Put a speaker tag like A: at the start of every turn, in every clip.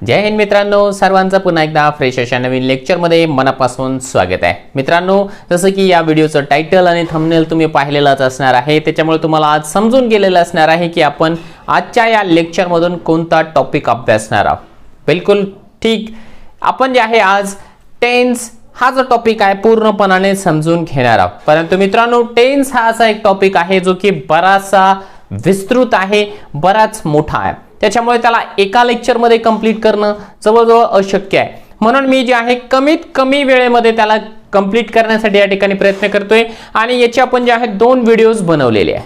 A: जय हिंद मित्रांनो, सर्वांचं पुन्हा एकदा फ्रेश अशा नवीन लेक्चरमध्ये मनापासून स्वागत आहे। मित्रांनो, जसं की या व्हिडिओचं टायटल आणि थंबनेल तुम्ही पाहिलेलाच असणार आहे, त्याच्यामुळे तुम्हाला आज समजून गेलेलं असणार आहे की आपण आजच्या या लेक्चरमधून कोणता टॉपिक अभ्यासणार आहोत। बिलकुल ठीक, आपण जे आहे आज टेन्स हा जो टॉपिक आहे पूर्णपणाने समजून घेणार आहोत। परंतु मित्रांनो, टेन्स हा असा एक टॉपिक आहे जो की बराचसा विस्तृत आहे, बराच मोठा आहे, त्याच्यामुळे त्याला एका लेक्चरमध्ये कंप्लीट करणं जवळजवळ अशक्य आहे। म्हणून मी जे आहे कमीत कमी वेळेमध्ये त्याला कंप्लीट करण्यासाठी या ठिकाणी प्रयत्न करतोय आणि याचे आपण जे आहे 2 व्हिडिओज बनवलेले आहे।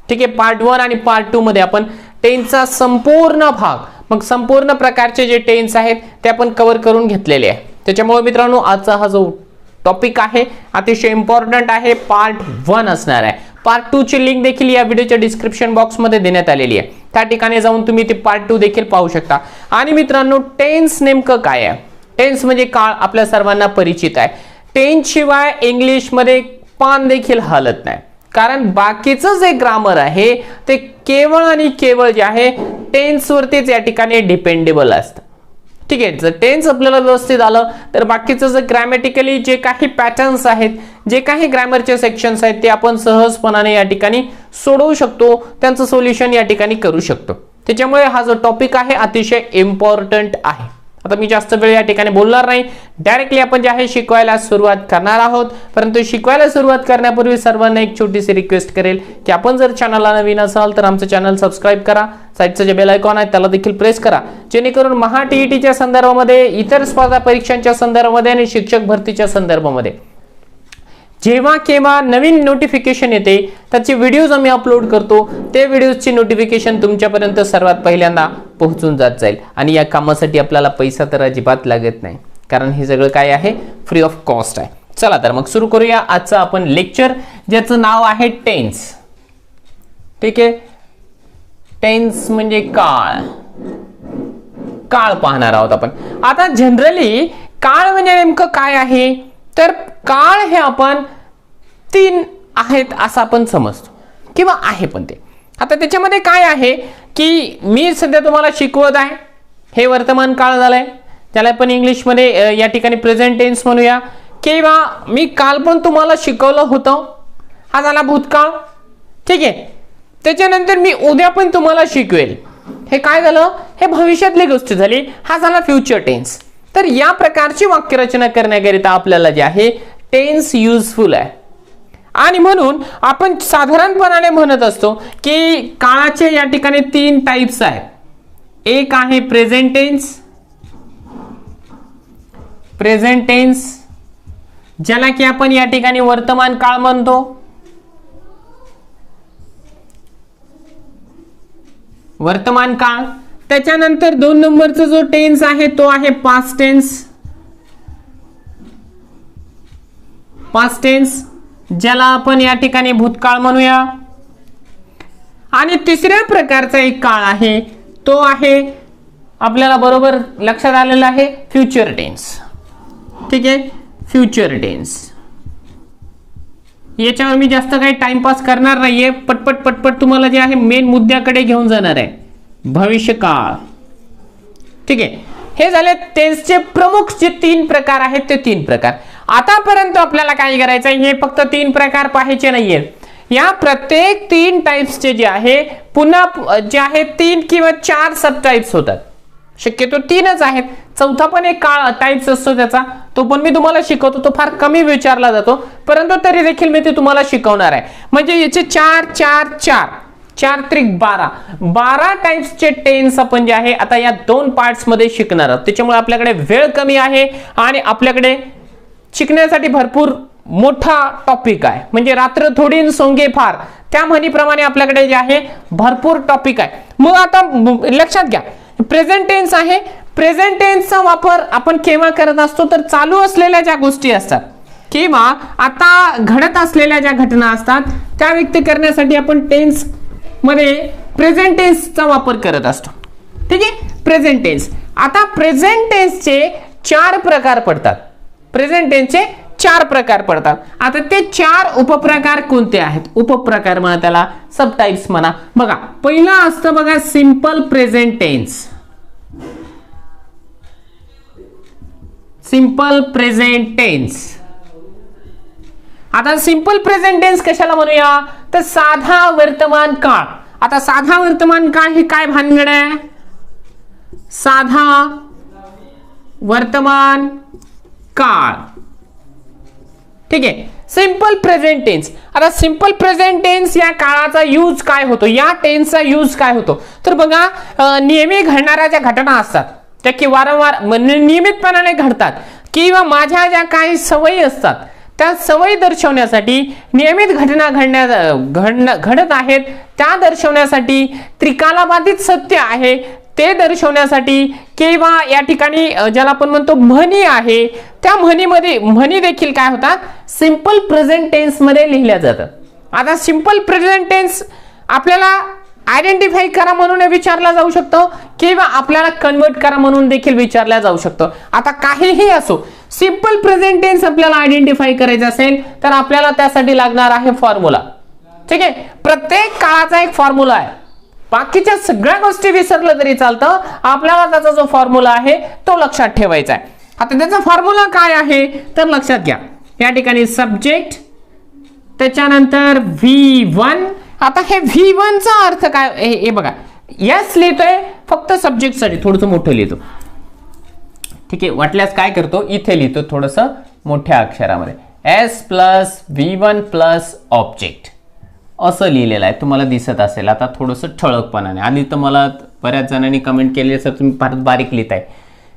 A: ठीक आहे, पार्ट 1 आणि पार्ट 2 मध्ये आपण टेन्सचा संपूर्ण भाग, मग संपूर्ण प्रकारचे जे टेन्स आहेत ते आपण कव्हर करून घेतलेले आहे। त्याच्यामुळे मित्रांनो, आजचा हा जो टॉपिक आहे अतिशय इम्पॉर्टंट आहे, पार्ट 1 असणार आहे। पार्ट 2 ची लिंक देखील या व्हिडिओच्या डिस्क्रिप्शन बॉक्स मध्ये देण्यात आलेली आहे, त्या ठिकाणी जाऊन तुम्ही ते पार्ट 2 देखील पाहू शकता। आणि मित्रांनो, टेन्स नेमकं काय आहे? टेन्स म्हणजे काळ आपल्या सर्वांना परिचित आहे। टेन्स शिवाय इंग्लिश मध्ये पान देखील हलत नाही, कारण बाकीचं जे ग्रामर आहे ते केवळ आणि केवळ जे आहे टेन्स वरतीच या ठिकाणी डिपेंडेबल असतं। ठीक आहे, जर टेन्स आपल्याला व्यवस्थित आलं तर बाकीचं जे ग्रॅमॅटिकली जे काही पॅटर्न्स आहेत, जे काही ग्रामरचे सेक्शन्स आहेत ते आपण सहजपणाने या ठिकाणी सोडवू शकतो, त्यांचं सोल्युशन या ठिकाणी करू शकतो। त्याच्यामुळे हा जो टॉपिक आहे अतिशय इम्पॉर्टंट आहे। आता मी जास्त वेळ या ठिकाणी बोलणार नाही, डायरेक्टली आपण जे आहे शिकवायला सुरुवात करणार आहोत। परंतु शिकवायला सुरुवात करण्यापूर्वी सर्वांना एक छोटीशी रिक्वेस्ट करेल की आपण जर चॅनलला नवीन असाल तर आमचं चॅनल सबस्क्राइब करा, साईडचं जे बेल आयकॉन आहे त्याला देखील प्रेस करा, जेणेकरून महा टीईटीच्या संदर्भामध्ये, इतर स्पर्धा परीक्षांच्या संदर्भामध्ये आणि शिक्षक भरतीच्या संदर्भामध्ये जेव्हा केव्हा नवीन नोटिफिकेशन येते, त्याचे व्हिडिओज आम्ही अपलोड करतो, ते व्हिडिओजची नोटिफिकेशन तुमच्यापर्यंत सर्वात पहिल्यांदा पोहोचून जात जाईल। आणि या कामासाठी आपल्याला पैसा तर अजिबात लागत नाही, कारण हे सगळं काय आहे, फ्री ऑफ कॉस्ट आहे। चला तर मग सुरू करूया आजचं आपण लेक्चर, ज्याचं नाव आहे टेन्स। ठीक आहे, टेन्स म्हणजे काळ, काळ पाहणार आहोत आपण। आता जनरली काळ म्हणजे नेमकं काय आहे, तर काळ हे आपण 3 आहेत असं आपण समजतो, किंवा आहे पण ते। आता त्याच्यामध्ये काय आहे की मी सध्या तुम्हाला शिकवत आहे, हे वर्तमान काळ झालंय, त्याला आपण इंग्लिशमध्ये या ठिकाणी प्रेझेंट टेन्स म्हणूया, किंवा मी काल पण तुम्हाला शिकवलं होतं, हा झाला भूतकाळ। ठीक आहे, त्याच्यानंतर मी उद्या पण तुम्हाला शिकवेल, हे काय झालं, हे भविष्यातली गोष्ट झाली, हा झाला फ्युचर टेन्स। तर या प्रकारची वाक्यरचना करण्याकरिता आपल्याला जे आहे टेन्स युजफुल आहे। आणि म्हणून आपण साधारणपणाने म्हणत असतो की काळाचे या ठिकाणी 3 टाइप्स आहेत। एक आहे प्रेझेंट टेन्स, प्रेझेंट टेन्स ज्याला की आपण या ठिकाणी वर्तमान काळ म्हणतो। वर्तमान काळ। त्याच्यानंतर 2 नंबरचा जो टेन्स आहे तो आहे पास्ट टेन्स, पास्ट टेन्स ज्याला आपण या ठिकाणी भूतकाळ म्हणूया। आणि तिसऱ्या प्रकारचा एक काळ आहे, तो आहे आपल्याला बरोबर लक्षात आलेला आहे, फ्युचर टेन्स। ठीक आहे, फ्युचर टेन्स। याच्यावर मी जास्त काही टाइमपास करणार नाहीये, पटपट पटपट तुम्हाला जे आहे मेन मुद्द्याकडे घेऊन जाणार आहे, भविष्यकाळ। ठीक आहे, हे झाले टेन्सचे प्रमुख जे 3 प्रकार आहेत ते 3 प्रकार। आतापर्यंत आपल्याला काय करायचं आहे, हे फक्त 3 प्रकार पाहायचे नाहीये, या प्रत्येक 3 टाइप्सचे जे आहे पुन्हा जे आहे 3 किंवा 4 सब टाइप्स होतात, शक्यतो 3च आहेत। चौथा पण एक काळ टाइप्स असतो त्याचा, तो पण मी तुम्हाला शिकवतो, तो फार कमी विचारला जातो, परंतु तरी देखील मी ते तुम्हाला शिकवणार आहे। म्हणजे याचे 4 4 4 4 त्रिक 12 टाइप्सचे टेन्स आपण जे आहे आता या 2 पार्ट्स मध्ये शिकणार आहोत। त्याच्यामुळे आपल्याकडे वेळ कमी आहे आणि आपल्याकडे शिकण्यासाठी भरपूर मोठा टॉपिक आहे, म्हणजे रात्र थोडी न सोंगे फार, त्या म्हणीप्रमाणे आपल्याकडे जे आहे भरपूर टॉपिक आहे। मग आता लक्षात घ्या, प्रेझेंट टेन्स आहे, प्रेझेंट टेन्सचा वापर आपण केव्हा करत असतो, तर चालू असलेल्या ज्या गोष्टी असतात किंवा आता घडत असलेल्या ज्या घटना असतात त्या व्यक्त करण्यासाठी आपण टेन्स मध्ये प्रेझेंट टेन्सचा वापर करत असतो। ठीक आहे, प्रेझेंट टेन्स। आता प्रेझेंट टेन्सचे 4 प्रकार पडतात, प्रेझेंट टेन्सचे 4 प्रकार पडतात। आता ते 4 उपप्रकार कोणते आहेत, उपप्रकार म्हणा, त्याला सब टाइप्स म्हणा। बघा, पहिला असतं बघा simple present tense, simple present tense. आता सिंपल प्रेझेंट टेन्स कशाला म्हणूया, तर साधा वर्तमान काळ. आता साधा वर्तमान काळ हे काय भानगड आहे, साधा वर्तमान काळ. ठीक आहे, सिंपल प्रेझेंट टेन्स. आता सिंपल प्रेझेंट टेन्स या काळाचा यूज काय होतो, या टेन्सचा यूज काय होतो, तर बघा नेहमी घडणाऱ्या ज्या घटना असतात त्या की वारंवार नियमितपणाने घडतात, किंवा माझ्या ज्या काही सवयी असतात त्या सवयी दर्शवण्यासाठी, नियमित घटना घडत आहेत त्या दर्शवण्यासाठी, त्रिकालाबाधित सत्य आहे ते दर्शवण्यासाठी, किंवा या ठिकाणी ज्याला आपण म्हणतो म्हणी आहे, त्या म्हणी देखील काय होतात, सिंपल प्रेझेंट टेन्स मध्ये लिहिल्या जातात. आता सिंपल प्रेझेंट टेन्स आपल्याला आयडेंटिफाई करा म्हणून विचारला जाऊ शकतो, किंवा आपल्याला कन्वर्ट करा म्हणून देखील विचारला जाऊ शकतो. आता काहीही असो, सिंपल प्रेझेंट टेन्स आपल्याला आयडेंटिफाय करायचं असेल तर आपल्याला त्यासाठी लागणार आहे फॉर्म्युला. ठीक आहे, प्रत्येक काळाचा एक फॉर्म्युला आहे. बाकीच्या सगळ्या गोष्टी विसरलं तरी चालतं, आपल्याला त्याचा जो फॉर्म्युला आहे तो लक्षात ठेवायचा आहे. आता त्याचा फॉर्म्युला काय आहे तर लक्षात घ्या, या ठिकाणी सब्जेक्ट, त्याच्यानंतर V1. आता हे V1 चा अर्थ काय, हे बघा, यस लिहितोय फक्त सब्जेक्ट साठी, थोडंसं मोठं लिहितो. ठीक आहे, वाटल्यास काय करतो, इथे लिहितो थोडंसं मोठ्या अक्षरामध्ये, S plus V1 plus object असं लिहिलेलं आहे, तुम्हाला दिसत असेल. आता थोडंसं ठळकपणाने, आणि तर मला बऱ्याच जणांनी कमेंट केली असं तुम्ही फार बारीक लिहिताय,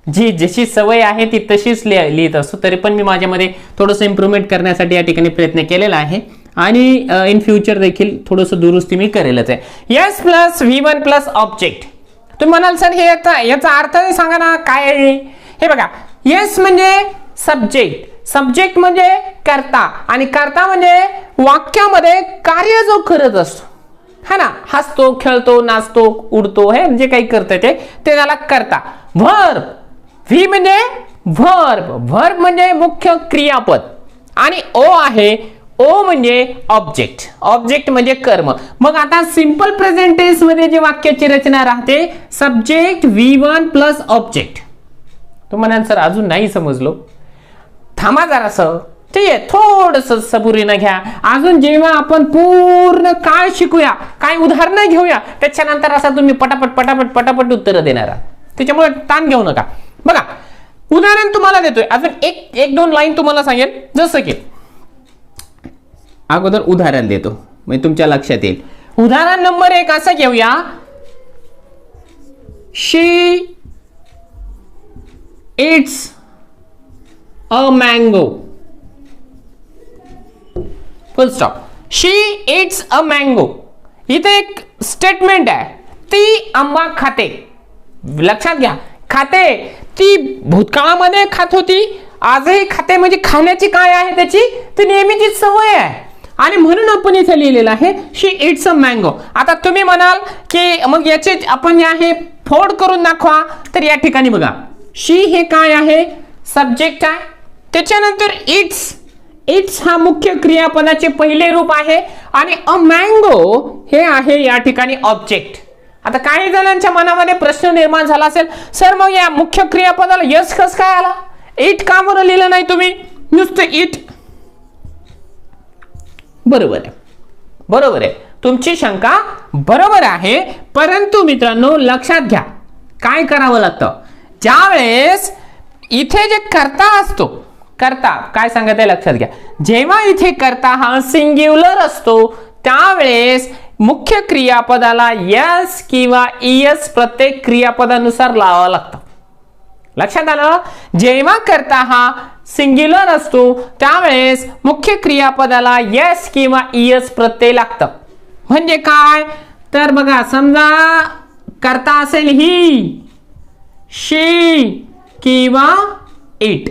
A: जी जशी सवय आहे ती तशीच लिहित असतो, तरी पण मी माझ्यामध्ये थोडंसं इम्प्रूव्हमेंट करण्यासाठी या ठिकाणी प्रयत्न केलेला आहे, आणि इन फ्युचर देखील थोडंसं दुरुस्ती मी करेलच आहे. Yes plus V1 plus object. तुम्ही म्हणाल सर हे याचा अर्थ सांगा ना काय आहे. हे बघा, यस म्हणजे सब्जेक्ट, सब्जेक्ट म्हणजे कर्ता, आणि कर्ता म्हणजे वाक्यामध्ये कार्य जो करत असतो, है ना, हसतो, खेळतो, नाचतो, उडतो, हे जे काही करते ते त्याला कर्ता. वर्ब, व्ही म्हणजे वर्ब, वर्ब म्हणजे मुख्य क्रियापद, आणि ओ आहे, ओ म्हणजे ऑब्जेक्ट, ऑब्जेक्ट म्हणजे कर्म. मग आता सिंपल प्रेझेंट टेन्स मध्ये जे वाक्याची रचना राहते, सब्जेक्ट V1 प्लस ऑब्जेक्ट. तुम्हाला सर अजून नाही समजलो, थांबा जरासं, ठीक आहे, थोडस सबुरीनं घ्या. अजून जेव्हा आपण पूर्ण काय शिकूया, काय उदाहरणं घेऊया, त्याच्यानंतर असं तुम्ही पटापट उत्तरं देणार आहात, त्याच्यामुळे ताण घेऊ नका. बघा, उदाहरण तुम्हाला देतोय, अजून एक दोन लाईन तुम्हाला सांगेल. जसं की अगोदर उदाहरण देतो म्हणजे तुमच्या लक्षात येईल. उदाहरण नंबर 1 असं घेऊया, she it's a mango, full stop. She it's a mango. इथे एक स्टेटमेंट आहे, ती आंबा खाते. लक्षात घ्या, खाते, ती भूतकाळामध्ये खात होती, आजही खाते, म्हणजे खाण्याची काय आहे त्याची, ती नेहमीची सवय आहे, आणि म्हणून आपण इथे लिहिलेलं आहे शी इट्स अ मँगो. आता तुम्ही म्हणाल की मग याचे आपण हे फोड करून दाखवा, तर या ठिकाणी बघा, शी हे काय आहे, सब्जेक्ट आहे, त्याच्यानंतर इट्स, इट्स हा मुख्य क्रियापदाचे पहिले रूप आहे, आणि अ मँगो हे आहे या ठिकाणी ऑब्जेक्ट. आता काही जणांच्या मनामध्ये प्रश्न निर्माण झाला असेल, सर मग या मुख्य क्रियापदाला यस कस काय आला, इट का बरं लिहिलं नाही तुम्ही, नुसतं इट. बरोबर आहे, बरोबर आहे, तुमची शंका बरोबर आहे, परंतु मित्रांनो लक्षात घ्या काय करावं लागतं, ज्या वेळेस इथे जे कर्ता असतो, कर्ता काय सांगत आहे लक्षात घ्या, जेव्हा इथे कर्ता हा सिंग्युलर असतो त्यावेळेस मुख्य क्रियापदाला यस किंवा ईएस प्रत्येक क्रियापदानुसार लावावं लागतं. लक्षात आलं, जेव्हा कर्ता हा सिंग्युलर असतो त्यावेळेस मुख्य क्रियापदाला यस किंवा ईएस प्रत्यय लागतं. म्हणजे काय, तर बघा, समजा कर्ता असेल ही, शी किंवा इट,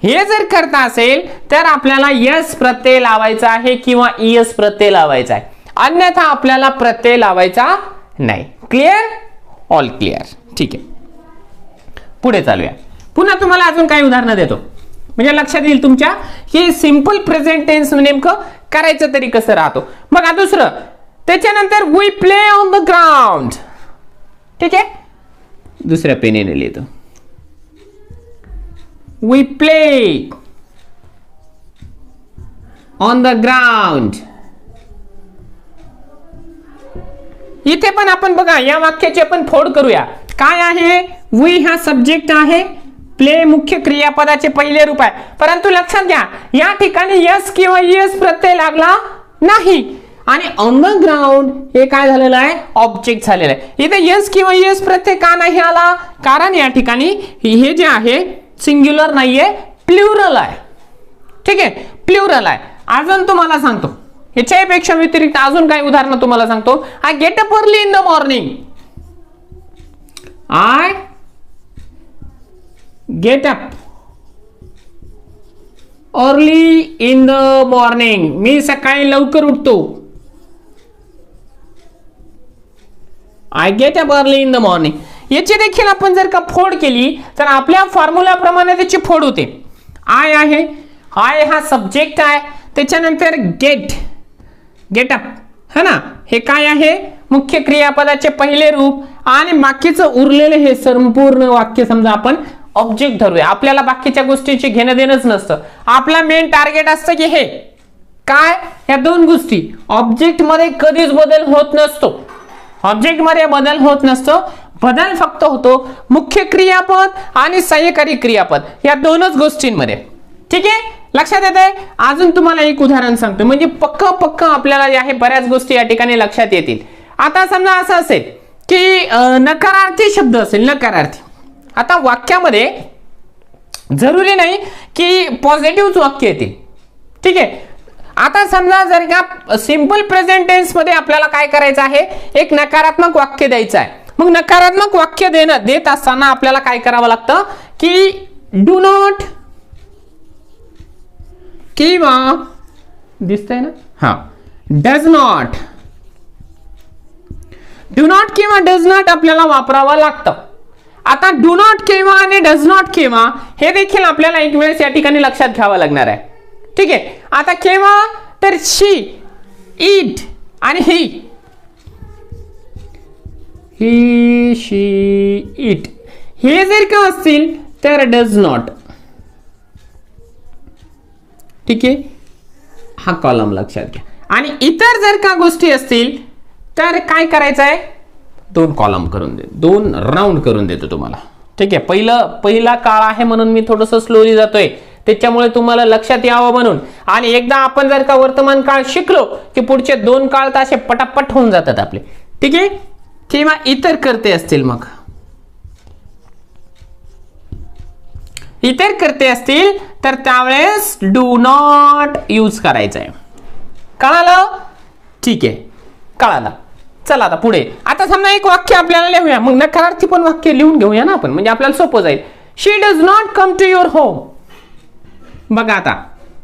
A: हे जर कर्ता असेल तर आपल्याला यस प्रत्यय लावायचा आहे किंवा ईएस प्रत्यय लावायचा आहे, अन्यथा आपल्याला प्रत्यय लावायचा नाही. क्लिअर, ऑल क्लिअर, ठीक आहे. पुढे चालूया. पुन्हा तुम्हाला अजून काही उदाहरणं देतो म्हणजे लक्षात येईल तुमच्या की सिंपल प्रेझेंट टेन्स नेमकं करायचं तरी कसं राहतो. बघा दुसरं, त्याच्यानंतर we play on the ground. ठीक आहे, दुसऱ्या पेनेने लिहितो. We play on the ground. इथे पण आपण बघा या वाक्याची आपण फोड करूया. काय आहे? वी हा सब्जेक्ट आहे, प्ले मुख्य क्रियापदाचे पहिले रूप आहे. परंतु लक्षात घ्या या ठिकाणी यस किंवा यस प्रत्यय लागला नाही आणि ऑन द ग्राउंड हे काय झालेलं आहे? ऑब्जेक्ट झालेलं आहे. इथे यस किंवा यस प्रत्यय का नाही आला? कारण या ठिकाणी हे जे आहे सिंग्युलर नाहीये, प्लुरल आहे. ठीक आहे, प्लुरल आहे. अजून तुम्हाला सांगतो ह्याच्यापेक्षा व्यतिरिक्त अजून काही उदाहरण तुम्हाला सांगतो. I get up early in the morning. I get up early in the morning. मी सकाळी लवकर उठतो. I get up early in the morning. याची देखील आपण जर का फोड केली तर आपल्या फॉर्म्युलाप्रमाणे त्याची फोड होते. आय आहे, आय हा सब्जेक्ट आहे, त्याच्यानंतर गेट अप है ना, हे काय आहे? मुख्य क्रियापदाचे पहिले रूप आणि बाकीचं उरलेलं हे संपूर्ण वाक्य समजा आपण ऑब्जेक्ट धरूया. आपल्याला बाकीच्या गोष्टीची घेणं देणंच नसतं. आपला मेन टार्गेट असतं की हे काय, या दोन गोष्टी. ऑब्जेक्ट मध्ये कधीच बदल होत नसतो. ऑब्जेक्ट मध्ये बदल होत नसतो. बदल फक्त होतो मुख्य क्रियापद आणि सहाय्यकारी क्रियापद या दोनच गोष्टींमध्ये. ठीक आहे, लक्षात येत आहे. अजून तुम्हाला एक उदाहरण सांगतो म्हणजे पक्क आपल्याला जे आहे बऱ्याच गोष्टी या ठिकाणी लक्षात येतील. आता समजा असं असेल की नकारार्थी शब्द असेल, नकारार्थी. आता वाक्यामध्ये जरुरी नाही की पॉझिटिव्ह वाक्य येतील. ठीक आहे, आता समजा जर का सिंपल प्रेझेंट टेन्स मध्ये आपल्याला काय करायचं आहे? एक नकारात्मक वाक्य द्यायचं आहे. मग नकारात्मक वाक्य देत असताना आपल्याला काय करावं लागतं की डू नॉट किंवा दिसतंय ना, हा डज नॉट. डू नॉट किंवा डज नॉट आपल्याला वापरावं लागतं. आता डू नॉट किंवा आणि डज नॉट किंवा हे देखील आपल्याला एक वेळेस या ठिकाणी लक्षात घ्यावं लागणार आहे. ठीक आहे, आता केव्हा तर शी, इट आणि ही शी इट हे जर का असतील तर डज नॉट. ठीक आहे, हा कॉलम लक्षात घ्या. आणि इतर जर का गोष्टी असतील तर काय करायचं आहे? दोन कॉलम करून दे, दोन राऊंड करून देतो तुम्हाला. ठीक आहे, पहिला काळ आहे म्हणून मी थोडस स्लोली जातोय, त्याच्यामुळे तुम्हाला लक्षात यावं म्हणून. आणि एकदा आपण जर का वर्तमान काळ शिकलो की पुढचे दोन काळ तर असे पटापट होऊन जातात आपले. ठीक आहे, किंवा इतर करते असतील, मग इतर करते असतील तर त्यावेळेस डू नॉट यूज करायचं आहे. कळालं? ठीक आहे, कळालं. चला आता पुढे. आता समजा एक वाक्य आपल्याला लिहूया, मग नकारार्थी पण वाक्य लिहून घेऊया ना आपण, म्हणजे आपल्याला सोपं जाईल. She does not come to your home. बघा आता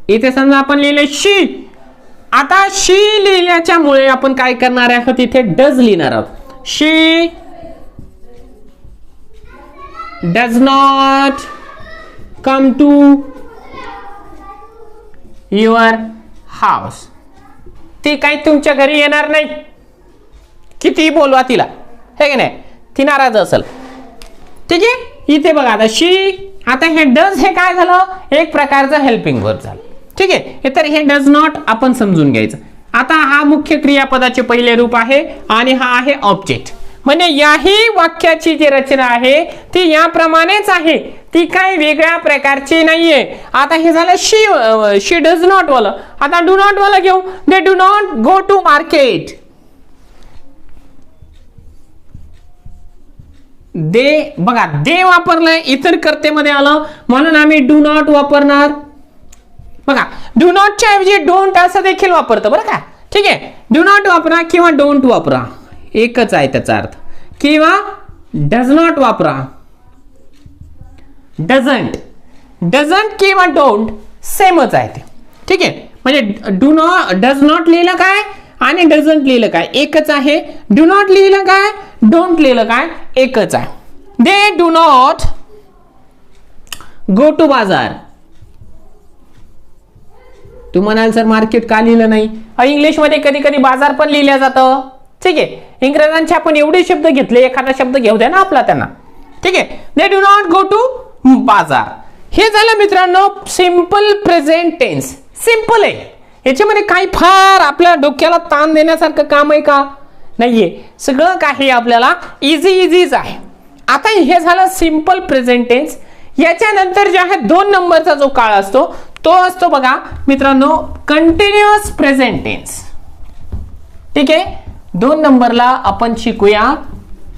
A: इथे समजा आपण लिहिले शी. आता शी लिहिल्याच्यामुळे आपण काय करणार आहोत? इथे डज लिहिणार आहोत. She does not come to your house. ती काही तुमच्या घरी येणार नाही, किती बोलवा तिला, हे की नाही, ती नाराज असेल. ठीक आहे, इथे बघा आता शी. आता हे डज हे काय झालं? एक प्रकारचं हेल्पिंग वर्ब झालं. ठीक आहे, तर हे डज नॉट आपण समजून घ्यायचं. आता हा मुख्य क्रियापदाचे पहिले रूप आहे आणि हा आहे ऑब्जेक्ट. म्हणजे याही वाक्याची जी रचना आहे ती याप्रमाणेच आहे, ती काही वेगळ्या प्रकारची नाहीये. आता हे झालं शी डज नॉट वाला. आता डू नॉट वाला घेऊ. They do not go to market. They बघा, दे वापरलंय, इतर कर्तेमध्ये आलं म्हणून आम्ही डू नॉट वापरणार. बघा, डू नॉटच्या ऐवजी डोंट असं देखील वापरतो बरं का. ठीक आहे, डू नॉट वापरा किंवा डोंट वापरा, एकच आहे त्याचा अर्थ. किंवा डज नॉट वापरा, डझंट किंवा डोंट सेमच आहे ते. ठीक आहे, म्हणजे डज नॉट लिहिलं काय आणि डझंट लिहिलं काय एकच आहे. डू नॉट लिहिलं काय, डोंट लिहिलं काय एकच आहे. They do not go to bazaar. तू म्हणाल सर मार्केट का लिहिलं नाही? इंग्लिश मध्ये कधी कधी बाजार पण लिहिलं जातं. ठीक आहे, इंग्रजांचे आपण एवढे शब्द घेतले, एखादा शब्द घेऊ द्या ना आपला त्यांना. ठीक आहे, they do not go to bazaar. हे झालं मित्रांनो सिंपल प्रेझेंट टेन्स. सिंपल आहे, याच्यामध्ये काही फार आपल्या डोक्याला ताण देण्यासारखं काम आहे का? नाहीये, सगळं काही आपल्याला इझीच आहे. आता हे झालं सिंपल प्रेझेंट टेन्स. याच्यानंतर जे आहे 2 नंबरचा जो काळ असतो तो असतो बघा मित्रांनो कंटिन्युअस प्रेझेंट टेन्स. ठीक आहे, 2 नंबरला आपण शिकूया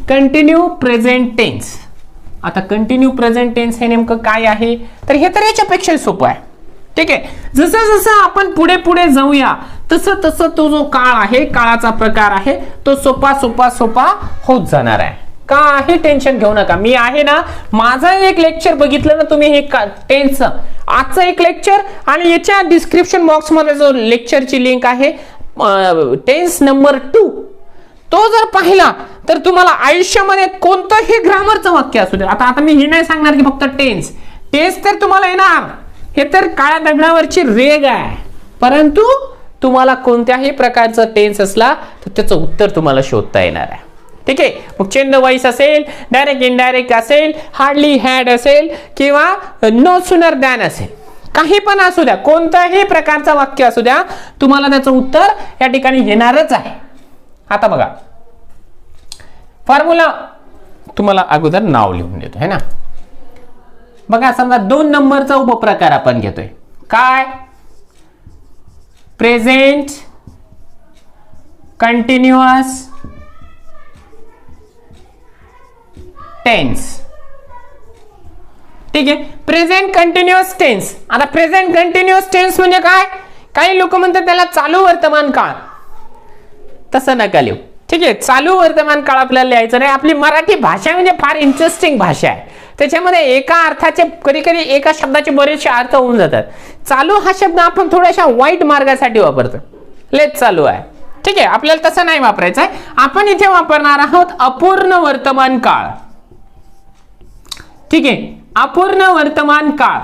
A: कंटिन्यू प्रेझेंट टेन्स. आता कंटिन्यू प्रेझेंट टेन्स हे नेमकं काय आहे, तर हे तर याच्यापेक्षा सोपं आहे. ठीक आहे, जसं जसं आपण पुढे पुढे जाऊया तसं तसं तो जो काळ आहे, काळाचा प्रकार आहे, तो सोपा होत जाणार आहे. काही टेन्शन घेऊ नका. मी आहे ना, माझं एक लेक्चर बघितलं ना तुम्ही, हे टेन्सचं आजचं एक लेक्चर आणि याच्या डिस्क्रिप्शन बॉक्समध्ये जो लेक्चरची लिंक आहे टेन्स नंबर 2, तो जर पाहिला तर तुम्हाला आयुष्यामध्ये कोणतंही ग्रामरचं वाक्य असू दे. आता मी हे नाही सांगणार की फक्त टेन्स तर तुम्हाला येणार, हे तर काळ्या दगडावरची रेग आहे, परंतु तुम्हाला कोणत्याही प्रकारचं टेन्स असला तर त्याचं उत्तर तुम्हाला शोधता येणार आहे. ठीक आहे, मग चेंज द वॉइस असेल, डायरेक्ट इनडायरेक्ट असेल, हार्डली हॅड असेल किंवा नो सुनर दॅन असेल, काही पण असू द्या, कोणत्याही प्रकारचं वाक्य असू द्या, तुम्हाला त्याचं उत्तर या ठिकाणी येणारच आहे. आता बघा फॉर्म्युला तुम्हाला अगोदर नाव लिहून देतो है ना. बघा समजा 2 नंबरचा उपप्रकार आपण घेतोय, काय? Present continuous tense. ठीक आहे, प्रेझेंट कंटिन्युअस टेन्स. आता प्रेझेंट कंटिन्युअस टेन्स म्हणजे काय? काही लोक म्हणतात त्याला चालू वर्तमान काळ, तसं नका लिहू. ठीक आहे, चालू वर्तमान काळ आपल्याला लिहायचं नाही. आपली मराठी भाषा म्हणजे फार इंटरेस्टिंग भाषा आहे, त्याच्यामध्ये एका अर्थाचे कधी कधी एका शब्दाचे बरेचसे अर्थ होऊन जातात. चालू हा शब्द आपण थोड्याशा वाईट मार्गासाठी वापरतो, लेट चालू आहे. ठीक आहे, आपल्याला तसं नाही वापरायचं आहे. आपण इथे वापरणार आहोत अपूर्ण वर्तमान काळ. ठीक आहे, अपूर्ण वर्तमान काळ.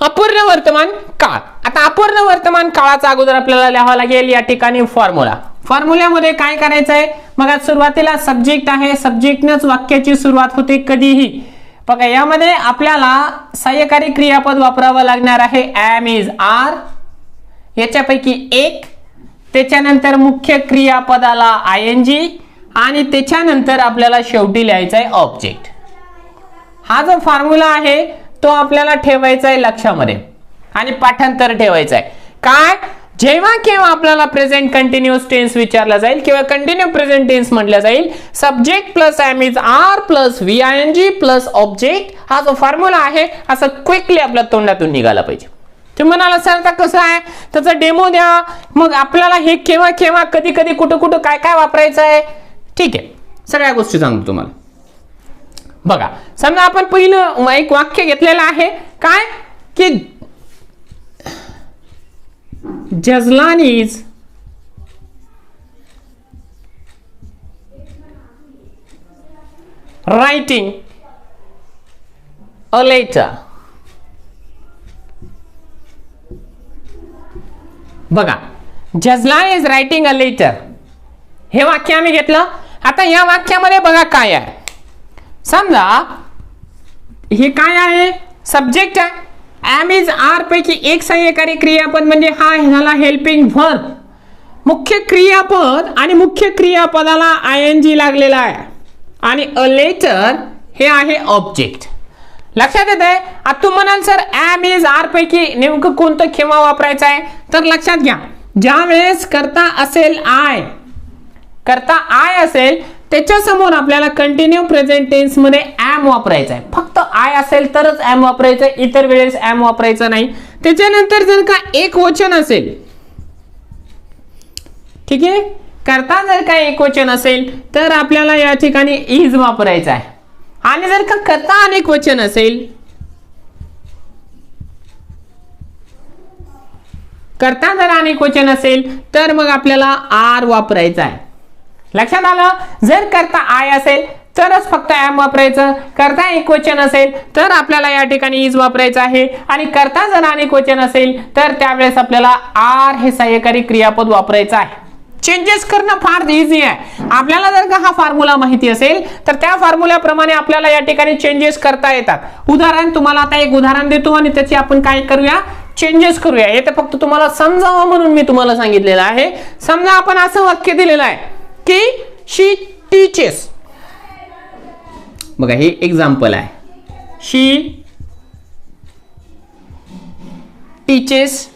A: अपूर्ण वर्तमान काळ. आता अपूर्ण वर्तमान काळाचा अगोदर आपल्याला लिहावा लागेल या ठिकाणी फॉर्म्युला. फॉर्म्युल्यामध्ये काय करायचं आहे बघा, सुरुवातीला सब्जेक्ट आहे, सब्जेक्टनंच वाक्याची सुरुवात होते कधीही. बघा यामध्ये आपल्याला सहाय्यकारी क्रियापद वापरावं लागणार आहे, एम इज आर, याच्यापैकी एक. त्याच्यानंतर मुख्य क्रियापदाला आयएनजी आणि त्याच्यानंतर आपल्याला शेवटी लिहायचं आहे ऑब्जेक्ट. हा जो फॉर्म्युला आहे तो आपल्याला ठेवायचा आहे लक्षामध्ये आणि पाठांतर ठेवायचं आहे. काय? जेव्हा केव्हा आपल्याला प्रेझेंट कंटिन्युअस टेन्स विचारला जाईल किंवा कंटिन्यू प्रेझेंट टेन्स म्हटलं जाईल, subject plus am is are plus VING plus object, हा जो फॉर्म्युला आहे असं क्विकली आपल्या तोंडातून निघाला पाहिजे. तुम्ही म्हणाला सर आता कसं आहे, त्याचा डेमो द्या. मग आपल्याला हे केव्हा केव्हा कधी कधी कुठं कुठं काय काय वापरायचं आहे, ठीक आहे, सगळ्या गोष्टी सांगतो तुम्हाला. बघा समजा आपण पहिलं एक वाक्य घेतलेलं आहे, काय की जजलान इज रायटिंग अ लेटर. बघा जजलान इज रायटिंग अ लेटर, हे वाक्य आम्ही घेतलं. आता या वाक्यामध्ये बघा काय आहे, समजा हे काय आहे, सब्जेक्ट आहे, एम इज आर पैकी एक सहाय्यकारी क्रियापद म्हणजे हा झाला हेल्पिंग व्हर्ब. मुख्य क्रियापद आणि मुख्य क्रियापदाला ING लागलेला आहे आणि अ लेटर हे आहे ऑब्जेक्ट. लक्षात येत आहे? आता तू म्हणाल सर एम इज आर पैकी नेमकं कोणतं केव्हा वापरायचं आहे, तर लक्षात घ्या, ज्या वेळेस करता असेल आय, करता आय असेल त्याच्या समोर आपल्याला कंटिन्यू प्रेझेंट टेन्स मध्ये एम वापरायचा आहे. फक्त आय असेल तरच एम वापरायचं, इतर वेळेस एम वापरायचं नाही. त्याच्यानंतर जर का एक वचन असेल, ठीक आहे, करता जर का एक वचन असेल तर आपल्याला या ठिकाणी इज वापरायचा आहे. आणि जर का करता अनेक वचन असेल, करता जर अनेक वचन असेल तर मग आपल्याला आर वापरायचा आहे. लक्षात आलं? जर करता आय असेल तरच फक्त एम वापरायचं, करता एक वचन असेल तर आपल्याला या ठिकाणी इज वापरायचं आहे, आणि करता जर अनेक वचन असेल तर त्यावेळेस आपल्याला आर हे सहाय्यकारी क्रियापद वापरायचं आहे. चेंजेस करणं फार इझी आहे. आपल्याला जर का हा फॉर्म्युला माहिती असेल तर त्या फॉर्म्युल्याप्रमाणे आपल्याला या ठिकाणी चेंजेस करता येतात. उदाहरण तुम्हाला आता एक उदाहरण देतो आणि त्याची आपण काय करूया, चेंजेस करूया. हे तर फक्त तुम्हाला समजावं म्हणून मी तुम्हाला सांगितलेलं आहे. समजा आपण असं वाक्य दिलेलं आहे की शी टीचेस. बघा हे एक्झाम्पल आहे. शी टीचेस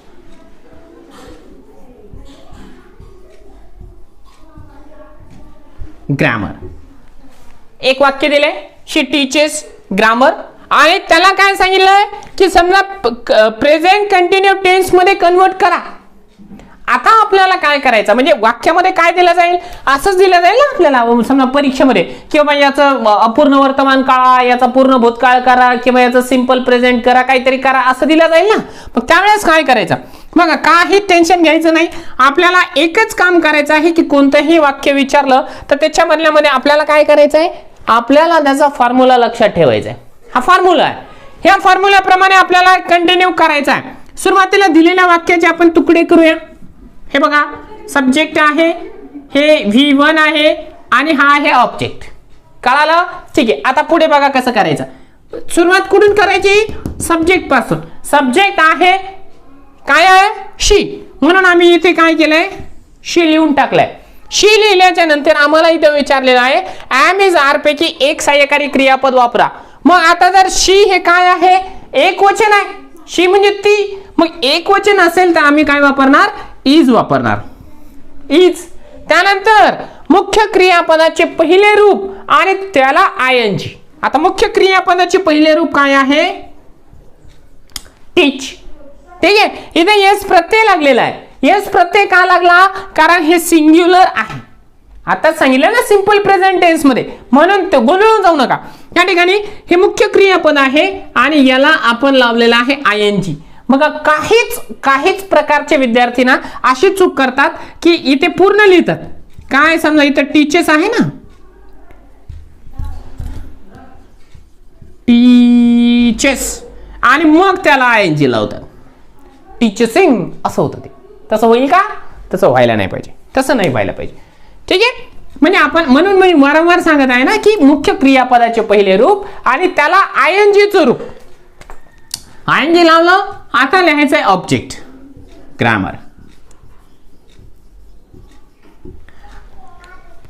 A: ग्रामर. एक वाक्य दिले शी टीचेस ग्रामर आणि त्याला काय सांगितलंय की समजा प्रेझेंट कंटिन्यू टेन्स मध्ये कन्वर्ट करा. आता आपल्याला काय करायचं, म्हणजे वाक्यामध्ये काय दिलं जाईल, असंच दिलं जाईल ना आपल्याला समजा परीक्षेमध्ये, किंवा याचं अपूर्ण वर्तमान काळा, याचा पूर्ण भूतकाळ करा, किंवा याचं सिंपल प्रेझेंट करा, काहीतरी करा, असं दिलं जाईल ना. मग त्यावेळेस काय करायचं, बघा काही टेन्शन घ्यायचं नाही. आपल्याला एकच काम करायचं आहे की कोणतंही वाक्य विचारलं तर त्याच्या बदल्यामध्ये आपल्याला काय करायचं आहे, आपल्याला त्याचा फॉर्म्युला लक्षात ठेवायचा आहे. हा फॉर्म्युला आहे. ह्या फॉर्म्युल्याप्रमाणे आपल्याला कंटिन्यू करायचा आहे. सुरुवातीला दिलेल्या वाक्याचे आपण तुकडे करूया. हे बघा सब्जेक्ट आहे, हे V1 आहे आणि हा आहे ऑब्जेक्ट. कळालं? ठीक आहे. आता पुढे बघा कसं करायचं. सुरुवात कुठून करायची, सब्जेक्ट पासून. सब्जेक्ट आहे काय आहे, शी, म्हणून आम्ही इथे काय केलंय, शी लिहून टाकलंय. शी लिहिल्याच्या नंतर आम्हाला इथे विचारलेलं आहे एम इज आर पैकी एक सहाय्यकारी क्रियापद वापरा. मग आता जर शी हे काय आहे, एक वचन आहे, शी म्हणजे ती, मग एक वचन असेल तर आम्ही काय वापरणार, इज वापरणार, इज. त्यानंतर मुख्य क्रियापदाचे पहिले रूप आणि त्याला ING. आता मुख्य क्रियापदाचे पहिले रूप काय आहे, टीच. ठीक आहे. इथे यस प्रत्यय लागलेला आहे. यस प्रत्यय का लागला, कारण हे सिंग्युलर आहे. आता सांगितलं ना सिंपल प्रेझेंट टेन्स मध्ये, म्हणून ते गोंधळून जाऊ नका. या ठिकाणी हे मुख्य क्रियापद आहे आणि याला आपण लावलेला आहे ING. मग काहीच प्रकारचे विद्यार्थी ना अशी चूक करतात की इथे पूर्ण लिहितात. काय समजा इथे टीचर्स आहे ना, टीचर्स, आणि मग त्याला ING लावतात, टीचर्सिंग असं होतं. ते तसं होईल का, तसं व्हायला नाही पाहिजे, तसं नाही व्हायला पाहिजे. ठीक आहे. म्हणजे आपण म्हणून मी वारंवार सांगत आहे ना की मुख्य क्रियापदाचे पहिले रूप आणि त्याला INGचं रूप. ING लावलं. आता लिहायचं आहे ऑब्जेक्ट ग्रामर.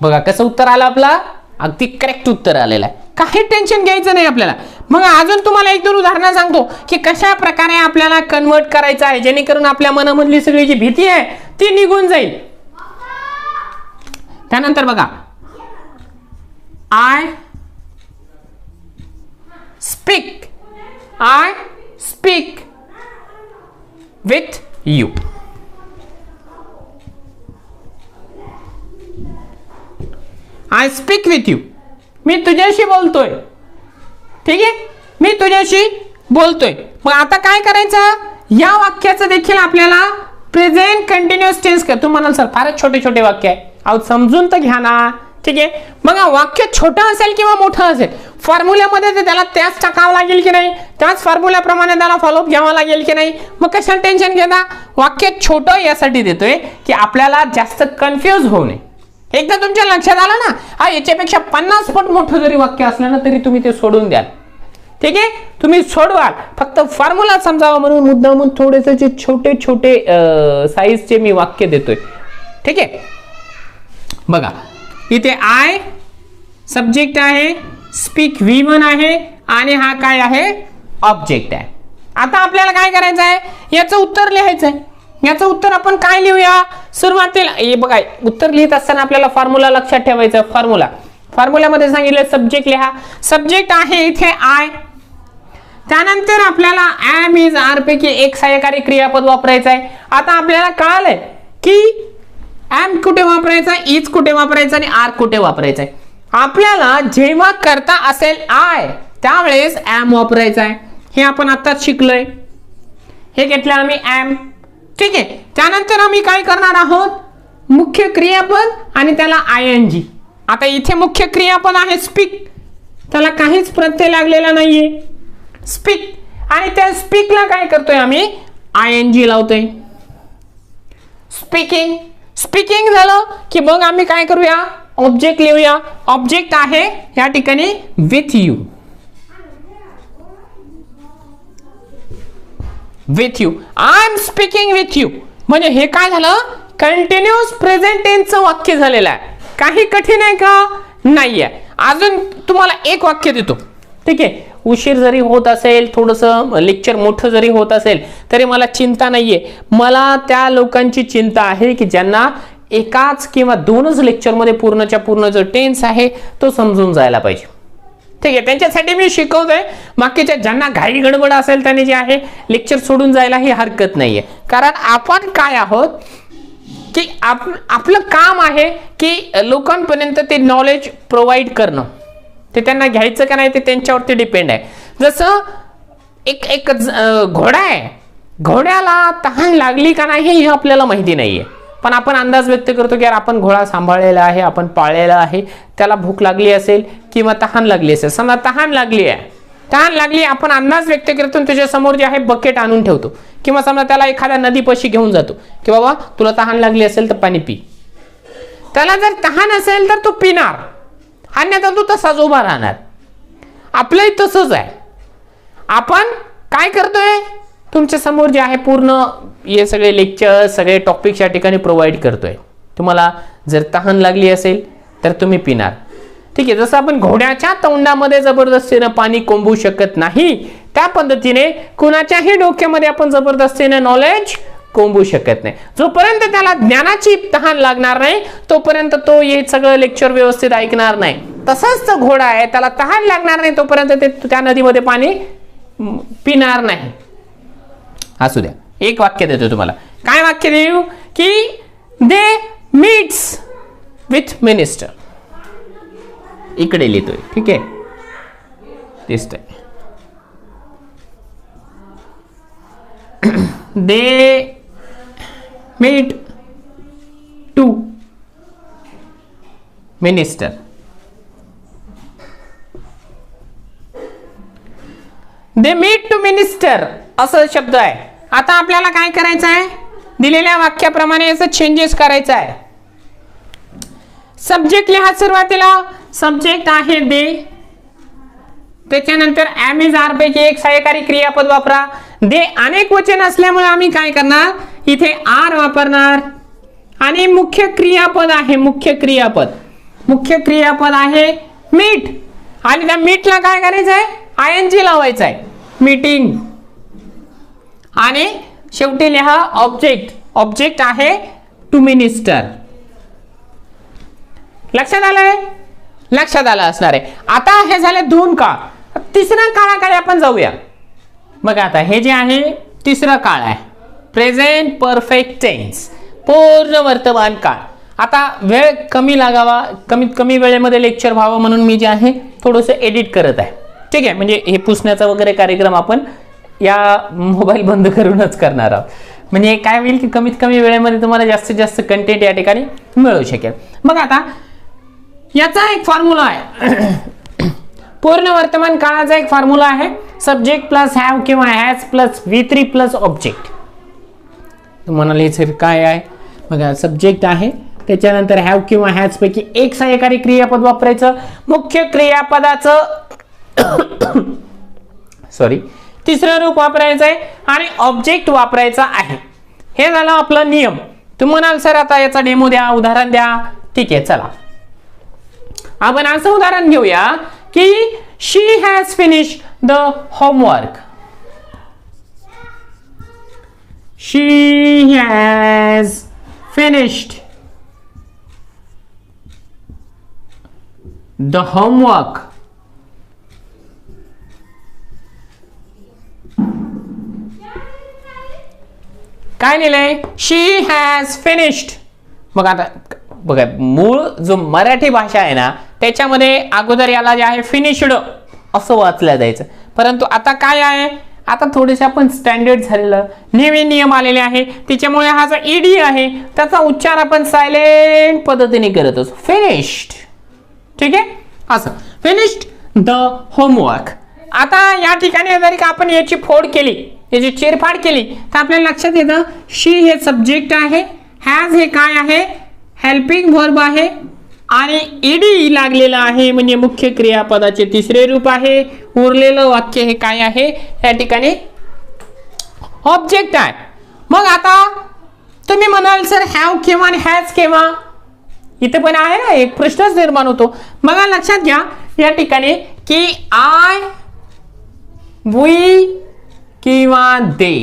A: बघा कसं उत्तर आलं आपला, अगदी करेक्ट उत्तर आलेलं आहे. काही टेन्शन घ्यायचं नाही आपल्याला. मग अजून तुम्हाला एक दोन उदाहरणं सांगतो की कशा प्रकारे आपल्याला कन्वर्ट करायचं आहे जेणेकरून आपल्या मनामधली सगळी जी भीती आहे ती निघून जाईल. त्यानंतर बघा I speak with you. I speak with you, मी तुझ्याशी बोलतोय. ठीक आहे, मी तुझ्याशी बोलतोय. मग आता काय करायचं, या वाक्याचं देखील आपल्याला प्रेझेंट कंटिन्युअस टेन्स कर. तुम्ही म्हणाल सर फारच छोटे छोटे वाक्य आहे, अहो समजून तर घ्या ना. ठीक आहे. मग वाक्य छोटं असेल किंवा मोठं असेल, फॉर्म्युल्यामध्ये त्याला त्याच टाकावं लागेल की नाही, त्याच फॉर्म्युल्याप्रमाणे त्याला फॉलोअप घ्यावा लागेल की नाही. मग कशाला टेन्शन घेता, वाक्य छोटं यासाठी देतोय की आपल्याला जास्त कन्फ्युज होऊ नये. एकदा तुमच्या लक्षात आलं ना, हा याच्यापेक्षा 50 पट मोठं जरी वाक्य असलं ना तरी तुम्ही ते सोडून द्याल. ठीक आहे, तुम्ही सोडवाल. फक्त फॉर्म्युला समजावा म्हणून मुद्दामून थोडेसे जे छोटे छोटे साईजचे मी वाक्य देतोय. ठीक आहे. बघा इथे आय सब्जेक्ट आहे, स्पीक V1 आहे आणि हा काय आहे, ऑब्जेक्ट आहे. आता आपल्याला काय करायचं आहे, याचं उत्तर लिहायचं आहे. याचं उत्तर आपण काय लिहूया, सुरुवातीला हे बघा उत्तर लिहित असताना आपल्याला फॉर्म्युला लक्षात ठेवायचं. फॉर्म्युल्यामध्ये सांगितलं सब्जेक्ट लिहा. सब्जेक्ट आहे इथे आय. त्यानंतर आपल्याला एम इज आर पैकी एक सहाय्यकारी क्रियापद वापरायचं आहे. आता आपल्याला कळालंय की एम कुठे वापरायचा, इज कुठे वापरायचा आणि आर कुठे वापरायचा आहे. आपल्याला जेव्हा करता असेल आय त्यावेळेस एम वापरायचा आहे. हे आपण आताच शिकलोय. हे घेतलं आम्ही एम. ठीक आहे. त्यानंतर आम्ही काय करणार आहोत, मुख्य क्रियापद आणि त्याला ING. आता इथे मुख्य क्रियापद आहे स्पीक, त्याला काहीच प्रत्यय लागलेला नाहीये, स्पीक. आणि त्या स्पीकला काय करतोय आम्ही, ING लावतोय. स्पीकिंग.
B: स्पीकिंग झालं की मग आम्ही काय करूया, ऑब्जेक्ट लिहूया. ऑब्जेक्ट आहे या ठिकाणी with you. With you, I am speaking with you. म्हणजे हे काय झालं, कंटिन्युअस प्रेझेंट टेन्सचं वाक्य झालेलं आहे. काही कठीण आहे का, नाहीये. अजून तुम्हाला एक वाक्य देतो, ठीक आहे. उशीर जरी होत असेल, थोडंसं लेक्चर मोठं जरी होत असेल तरी मला चिंता नाहीये. मला त्या लोकांची चिंता आहे की ज्यांना एकाच किंवा दोनच लेक्चरमध्ये पूर्णच्या पूर्ण जो टेन्स आहे तो समजून जायला पाहिजे, ठीक आहे. त्यांच्यासाठी मी शिकवतोय. बाकीच्या ज्यांना घाई गडबड असेल त्यांनी जे आहे लेक्चर सोडून जायला ही हरकत नाहीये. कारण आपण काय आहोत की आपलं काम आहे की लोकांपर्यंत ते नॉलेज प्रोव्हाइड करणं. ते त्यांना घ्यायचं का नाही ते त्यांच्यावरती डिपेंड आहे. जसं एक घोडा आहे, घोड्याला तहान लागली का नाही हे आपल्याला माहिती नाहीये, पण आपण अंदाज व्यक्त करतो की यार आपण घोडा सांभाळलेला आहे, आपण पाळलेला आहे, त्याला भूक लागली असेल किंवा तहान लागली असेल. समजा तहान लागली आहे, तहान लागली, आपण अंदाज व्यक्त करतो, त्याच्या समोर जे आहे बकेट आणून ठेवतो किंवा समजा त्याला एखाद्या नदीपाशी घेऊन जातो की बाबा तुला तहान लागली असेल तर पाणी पी. त्याला जर तहान असेल तर तो पिणार, अन्यथा तो तसाच उभा राहणार. आपलंही तसंच आहे. आपण काय करतोय, तुमच्या समोर जे आहे पूर्ण हे सगळे लेक्चर, सगळे टॉपिक्स या ठिकाणी प्रोव्हाइड करतोय. तुम्हाला जर तहान लागली असेल तर तुम्ही पिणार, ठीक आहे. जसं आपण घोड्याच्या तोंडामध्ये जबरदस्तीने पाणी कोंबू शकत नाही, त्या पद्धतीने कुणाच्याही डोक्यामध्ये आपण जबरदस्तीने नॉलेज कोंबू शकत नाही. जोपर्यंत त्याला ज्ञानाची तहान लागणार नाही तोपर्यंत तो हे सगळं लेक्चर व्यवस्थित ऐकणार नाही. तसाच तो घोडा आहे, त्याला तहान लागणार नाही तोपर्यंत ते त्या नदीमध्ये पाणी पिणार नाही. असू द्या, एक वाक्य देतो तुम्हाला. काय वाक्य देऊ की दे मीट्स विथ मिनिस्टर. इकडे लिहितोय, ठीक आहे, दिसतंय. दे meet to minister. They meet to minister असं शब्द आहे. आता आपल्याला काय करायचं आहे, दिलेल्या वाक्याप्रमाणे याचं चेंजेस करायचं आहे. सब्जेक्ट लिहा सुरुवातीला. सब्जेक्ट आहे दे, त्याच्यानंतर एम इज आर पैकी एक सहाय्यकारी क्रियापद वापरा. दे अनेक वचन असल्यामुळे आम्ही काय करणार, इथे आर वापरणार. आणि मुख्य क्रियापद आहे, मुख्य क्रियापद आहे मीट. आणि त्या मीटला काय करायचं आहे, आयएनजी लावायचं आहे, मीटिंग. आणि शेवटी लिहा ऑब्जेक्ट आहे टू मिनिस्टर. लक्षात आलं असणार आहे. आता हे झाले दोन काळ. तिसऱ्या काळाकडे आपण जाऊया. बघा आता हे जे आहे तिसरा काळ आहे, प्रेझेंट परफेक्ट टेन्स, पूर्ण वर्तमान काळ. आता वेळ कमी लागावा, कमीत कमी वेळेमध्ये लेक्चर व्हावं म्हणून मी जे आहे थोडंसं एडिट करत आहे, ठीक आहे. म्हणजे हे पुसण्याचा वगैरे कार्यक्रम आपण या मोबाईल बंद करूनच करणार आहोत. म्हणजे काय होईल की कमीत कमी वेळेमध्ये तुम्हाला जास्तीत जास्त कंटेंट या ठिकाणी मिळू शकेल. मग आता याचा एक फॉर्म्युला आहे, पूर्ण वर्तमान काळाचा एक फॉर्म्युला आहे, सब्जेक्ट प्लस हॅव किंवा has plus V3 plus object. तुम्हाला लिहायचं काय आहे बघा, सब्जेक्ट आहे, त्याच्यानंतर हॅव किंवा हॅज पैकी एक सहाय्यकारी क्रियापद वापरायचं. मुख्य क्रियापदाचं तिसरं रूप वापरायचं आहे आणि ऑब्जेक्ट वापरायचा आहे. हे झालं आपला नियम. तुम्ही म्हणाल सर आता याचा डेमो द्या, उदाहरण द्या. ठीक आहे, चला आपण असं उदाहरण घेऊया की she has finish the homework. She has finished the homework. काय लिहिलंय, शी हॅज फिनिश्ड. बघा आता बघा, मूळ जो मराठी भाषा आहे ना त्याच्यामध्ये अगोदर याला जे आहे फिनिश्ड असं वाचलं जायचं, परंतु आता काय आहे, आता थोडेसे आपण स्टँडर्ड झालेलं नवीन नियम आलेले आहे, त्याच्यामुळे हा जो ईडी आहे त्याचा उच्चार आपण सायलेंट पद्धतीने करत असतो, फिनिश्ड. ठीक आहे, असं फिनिश्ड द होमवर्क. आता या ठिकाणी जर का आपण याची फोड केली, याची चिरफाड केली तर आपल्याला लक्षात येतं शी हे सब्जेक्ट आहे, हॅज हे काय आहे, हेल्पिंग व्हर्ब आहे आणि ईडी लागलेला आहे म्हणजे मुख्य क्रियापदाचे तिसरे रूप आहे. उरलेलं वाक्य हे काय आहे, या ठिकाणी ऑब्जेक्ट आहे. मग आता तुम्ही म्हणाल सर हॅव किंवा हॅज किंवा, इथे पण आहे ना एक प्रश्नच निर्माण होतो. बघा लक्षात घ्या या ठिकाणी की आय, वी किंवा दे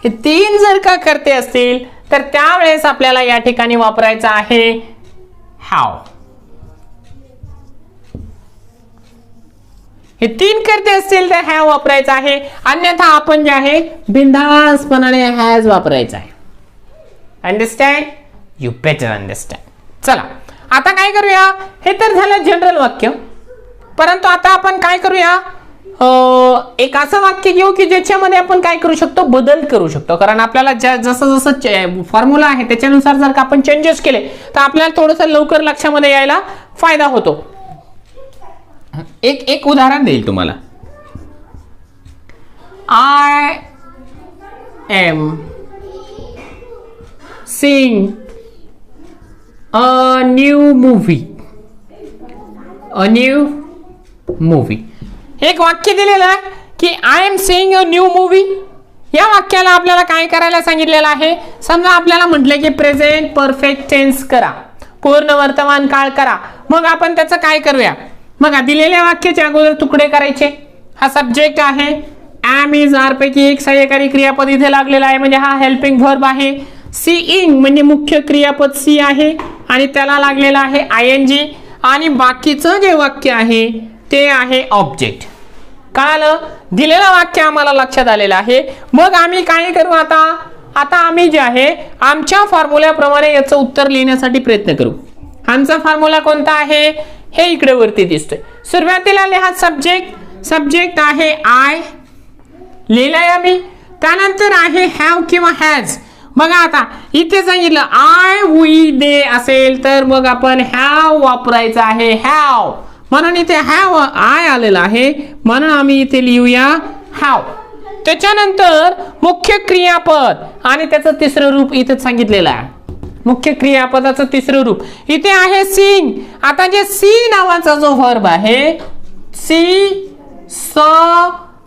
B: हे तीन जर का करते असतील तर त्यावेळेस आपल्याला या ठिकाणी वापरायचा आहे हॅव. हे तीन करते असतील तर हॅव वापरायचा आहे, अन्यथा आपण जे आहे बिनधास्तपणाने हॅज वापरायचा आहे. Understand, you better understand. चला आता काय करूया, हे तर झालं जनरल वाक्य. परंतु आता आपण काय करूया, एक असं वाक्य घेऊ की ज्याच्यामध्ये आपण काय करू शकतो, बदल करू शकतो. कारण आपल्याला जसं जसं फॉर्म्युला आहे त्याच्यानुसार जर का आपण चेंजेस केले तर आपल्याला थोडंसं लवकर लक्षामध्ये यायला फायदा होतो. एक उदाहरण देईल तुम्हाला. I am seeing a new movie. A new movie एक वाक्य दिलेलं आहे की I am seeing a new movie. या वाक्याला आपल्याला काय करायला सांगितलेलं आहे, समजा आपल्याला म्हटलं की प्रेझेंट परफेक्ट टेन्स करा, पूर्ण वर्तमान काळ करा. मग आपण त्याचं काय करूया, बघा दिलेल्या वाक्याच्या अगोदर तुकडे करायचे. हा सब्जेक्ट आहे, एम इज आर पैकी एक सहाय्यकारी क्रियापद इथे लागलेला आहे म्हणजे हा हेल्पिंग व्हर्ब आहे. सीइंग म्हणजे मुख्य क्रियापद सी आहे आणि त्याला लागलेला आहे आयएनजी आणि बाकीचं जे वाक्य आहे ते आहे ऑब्जेक्ट. कळालं, दिलेलं वाक्य आम्हाला लक्षात आलेलं आहे. मग आम्ही काय करू आता आम्ही जे आहे आमच्या फॉर्म्युल्याप्रमाणे याचं उत्तर लिहिण्यासाठी प्रयत्न करू. आमचा फॉर्म्युला कोणता आहे, हे इकडे वरती दिसतोय. सुरुवातीला लिहा सब्जेक्ट आहे आय, लिहिलंय आम्ही. त्यानंतर आहे हॅव किंवा हॅज. बघा आता इथे सांगितलं आय, वी, दे असेल तर मग आपण हॅव वापरायचं आहे, हॅव. म्हणून इथे हॅव आय आलेला आहे म्हणून आम्ही इथे लिहूया हॅव. त्याच्यानंतर मुख्य क्रियापद आणि त्याचं तिसरं रूप इथे सांगितलेलं आहे. मुख्य क्रियापदाचं तिसरं रूप इथे आहे सीइंग. आता जे सी नावाचा जो व्हर्ब आहे, सी, स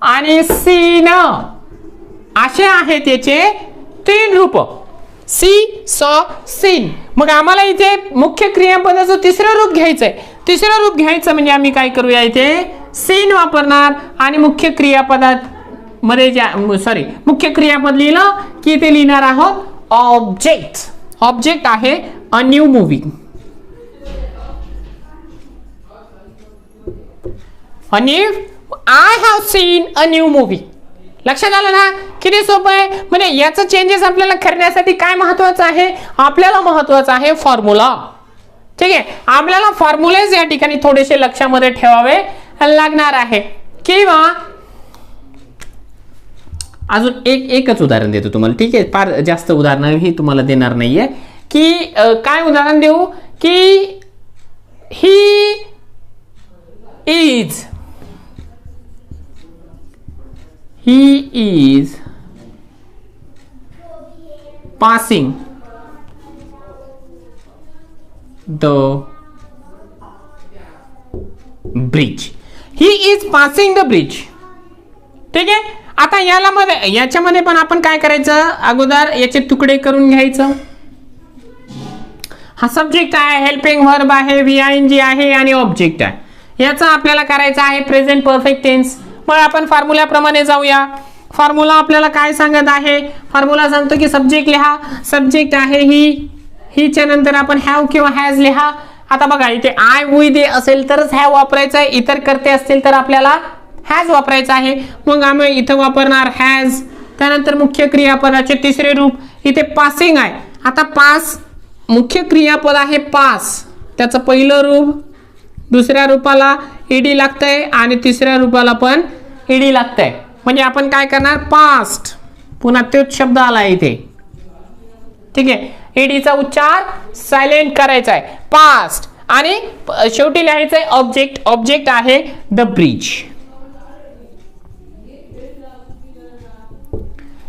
B: आणि सीन असे आहे त्याचे तीन रूप, सी, स, सीन. मग आम्हाला इथे मुख्य क्रियापदाचं तिसरं रूप घ्यायचंय. तिसरं रूप घ्यायचं म्हणजे आम्ही काय करूया, इथे सीन वापरणार आणि मुख्य क्रियापदात मध्ये मुख्य क्रियापद लिहिलं की इथे लिहिणार आहोत ऑब्जेक्ट. ऑब्जेक्ट आहे a new movie. I have seen a new movie. लक्षात आलं ना, किती सोपं आहे. म्हणजे याचं चेंजेस आपल्याला करण्यासाठी काय महत्वाचं आहे, आपल्याला महत्वाचं आहे फॉर्म्युला. ठीक आहे, आपल्याला फॉर्म्युलेज या ठिकाणी थोडेसे लक्षामध्ये ठेवावे लागणार आहे. किंवा अजून एकच उदाहरण देतो तुम्हाला. ठीक आहे, फार जास्त उदाहरण ही तुम्हाला देणार नाहीये. की काय उदाहरण देऊ की he is passing the bridge. He is passing the bridge. ठीक आहे, आता याच्यामध्ये पण आपण काय करायचं, अगोदर याचे तुकडे करून घ्यायचं. हा सब्जेक्ट आहे, हेल्पिंग व्हर्ब आहे, VING आहे आणि ऑब्जेक्ट आहे. याचा आपल्याला करायचा आहे प्रेझेंट परफेक्ट टेन्स. मग आपण फॉर्म्युल्याप्रमाणे जाऊया. फॉर्म्युला आपल्याला काय सांगत आहे, फॉर्म्युला सांगतो की सब्जेक्ट लिहा. सब्जेक्ट आहे हीच्या नंतर आपण हॅव किंवा हॅज लिहा. आता बघा इथे आय, वी, दे असेल तरच हॅव वापरायचं आहे, इतर करते असतील तर आपल्याला हॅज वापरायचं आहे. मग आम्ही इथं वापरणार हॅज. त्यानंतर मुख्य क्रियापदाचे तिसरे रूप इथे पासिंग आहे. आता पास मुख्य क्रियापद आहे पास, त्याचं पहिलं रूप, दुसऱ्या रूपाला ईडी लागतंय आणि तिसऱ्या रूपाला पण ईडी लागतंय. म्हणजे आपण काय करणार, पास्ट. पुन्हा तोच शब्द आला इथे. ठीक आहे, ईडीचा उच्चार सायलेंट करायचा आहे, पास्ट. आणि शेवटी लिहायचं आहे ऑब्जेक्ट. ऑब्जेक्ट आहे the bridge.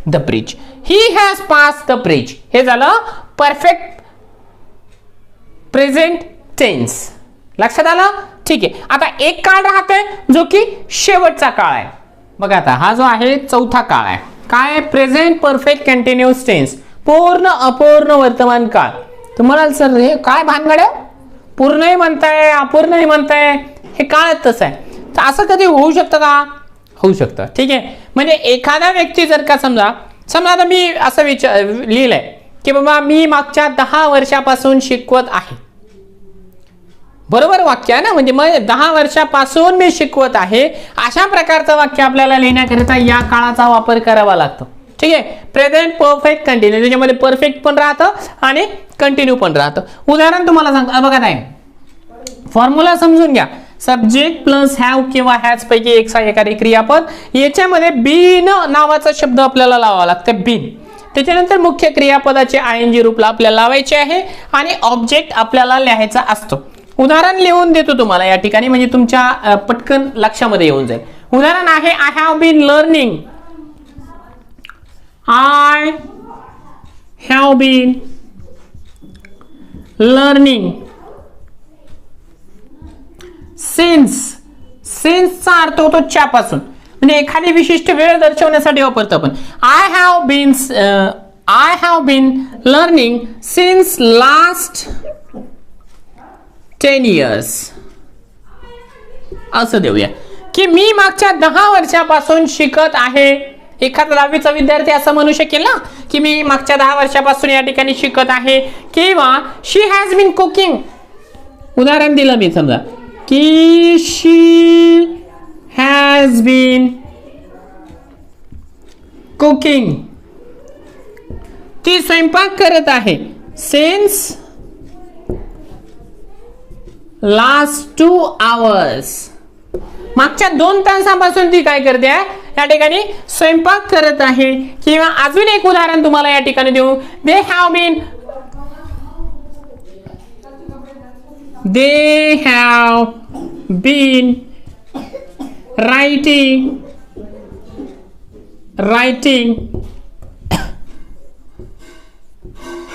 B: The bridge, he has pass the bridge. हे झालं परफेक्ट प्रेझेंट टेन्स. लक्षात आलं? ठीक आहे. आता एक काळ राहतोय जो की शेवटचा काळ आहे. बघा आता हा जो आहे चौथा काळ आहे. काय? Present perfect continuous tense. पूर्ण अपूर्ण वर्तमान काळ. तुम्हाला सर हे काय भानगड आहे? पूर्णही म्हणताय अपूर्णही म्हणताय, हे काळच तसं आहे. तर असं कधी होऊ शकतं का? होऊ शकतं. ठीक आहे. म्हणजे एखादा व्यक्ती जर का समजा आता मी असं लिहिलंय की बाबा मी मागच्या 10 वर्षापासून शिकवत आहे. बरोबर वाक्य आहे ना? म्हणजे मग 10 वर्षापासून मी शिकवत आहे, अशा प्रकारचं वाक्य आपल्याला लिहिण्याकरिता या काळाचा वापर करावा लागतो. ठीक आहे. प्रेझेंट परफेक्ट कंटिन्यू, त्याच्यामध्ये परफेक्ट पण राहतं आणि कंटिन्यू पण राहतं. उदाहरण तुम्हाला सांगतो. बघा नाही, फॉर्म्युला समजून घ्या. सब्जेक्ट प्लस हॅव किंवा हॅज पैकी एखादी क्रियापद, याच्यामध्ये बीन नावाचा शब्द आपल्याला लावावा लागतो. बीन. त्याच्यानंतर मुख्य क्रियापदाचे आयएनजी रूपला आपल्याला लावायचे आहे आणि ऑब्जेक्ट आपल्याला लिहायचा असतो. उदाहरण लिहून देतो तुम्हाला या ठिकाणी, म्हणजे तुमच्या पटकन लक्षामध्ये येऊन जाईल. उदाहरण आहे I have been learning. I have been learning सिन्सचा अर्थ होतो च्यापासून, म्हणजे एखादी विशिष्ट वेळ दर्शवण्यासाठी वापरतो आपण. I have been learning since last 10 years. असं देऊया की मी मागच्या 10 वर्षापासून शिकत आहे. एखादा 10वीचा विद्यार्थी असं म्हणू शकेल ना की मी मागच्या 10 वर्षापासून या ठिकाणी शिकत आहे. किंवा शी हॅज बीन कुकिंग. उदाहरण दिलं मी समजा की शी हॅज बीन कुकिंग. ती स्वयंपाक करत आहे. Since last 2 hours. मागच्या 2 तासापासून ती काय करते आहे? या ठिकाणी स्वयंपाक करत आहे. किंवा अजून एक उदाहरण तुम्हाला या ठिकाणी देऊ. They have been writing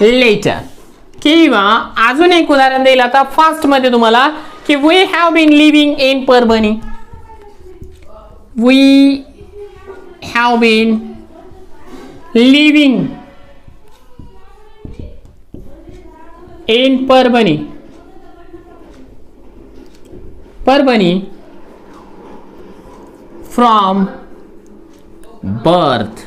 B: letter. किंवा अजून एक उदाहरण देईल आता फास्ट मध्ये तुम्हाला की we have been living in Parbhani. We have been living in Parbhani from birth.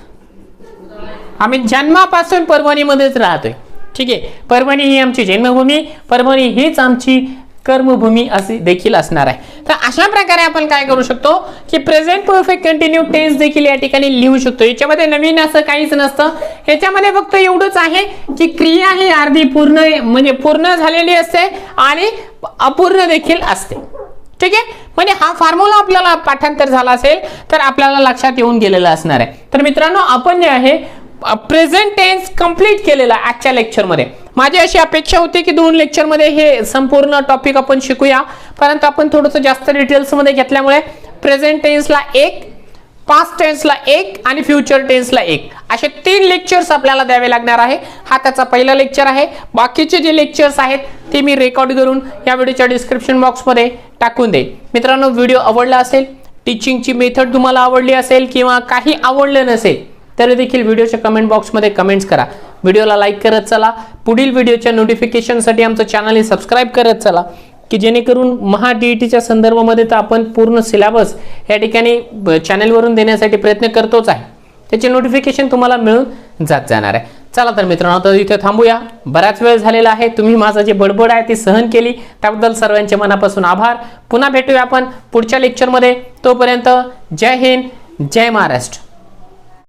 B: आम्ही जन्मापासून परभणीमध्येच राहतोय. ठीक आहे. परभणी ही आमची जन्मभूमी, परभणी हीच आमची कर्मभूमी असे देखील असणार आहे. तर अशा प्रकारे आपण काय करू शकतो की प्रेझेंट परफेक्ट कंटिन्यू टेन्स देखील या ठिकाणी लिहू शकतो. याच्यामध्ये नवीन असं काहीच नसतं. याच्यामध्ये फक्त एवढंच आहे की क्रिया ही अर्धी पूर्ण म्हणजे पूर्ण झालेली असते आणि अपूर्ण देखील असते. ठीक आहे. म्हणजे हा फॉर्म्युला आपल्याला पाठांतर झाला असेल तर आपल्याला लक्षात येऊन गेलेला असणार आहे. तर मित्रांनो, आपण जे आहे प्रेझेंट टेन्स कंप्लीट केलेला आजच्या लेक्चरमध्ये. माझी अशी अपेक्षा होती की 2 लेक्चरमध्ये हे संपूर्ण टॉपिक आपण शिकूया, परंतु आपण थोडंसं जास्त डिटेल्समध्ये घेतल्यामुळे प्रेझेंट टेन्सला 1, पास्ट टेन्सला 1 आणि फ्युचर टेन्सला 1 असे 3 लेक्चर्स आपल्याला द्यावे लागणार आहे. हा त्याचा पहिला लेक्चर आहे. बाकीचे जे लेक्चर्स आहेत ते मी रेकॉर्ड करून या व्हिडिओच्या डिस्क्रिप्शन बॉक्समध्ये टाकून देईन. मित्रांनो, व्हिडिओ आवडला असेल, टीचिंगची मेथड तुम्हाला आवडली असेल किंवा काही आवडलं नसेल तर देखील व्हिडिओच्या कमेंट बॉक्समध्ये कमेंट्स करा. व्हिडिओला लाईक करत चला. पुढील व्हिडिओच्या नोटिफिकेशनसाठी आमचं चॅनल सबस्क्राईब करत चला की जेणेकरून महा DETच्या संदर्भामध्ये तर आपण पूर्ण सिलेबस या ठिकाणी चॅनलवरून देण्यासाठी प्रयत्न करतोच आहे. त्याचे नोटिफिकेशन तुम्हाला मिळून जाणार आहे. चला तर मित्रांनो, तर इथे थांबूया. बराच वेळ झालेला आहे. तुम्ही माझा जे बडबड आहे ती सहन केली त्याबद्दल सर्वांचे मनापासून आभार. पुन्हा भेटूया आपण पुढच्या लेक्चरमध्ये. तोपर्यंत जय हिंद, जय महाराष्ट्र.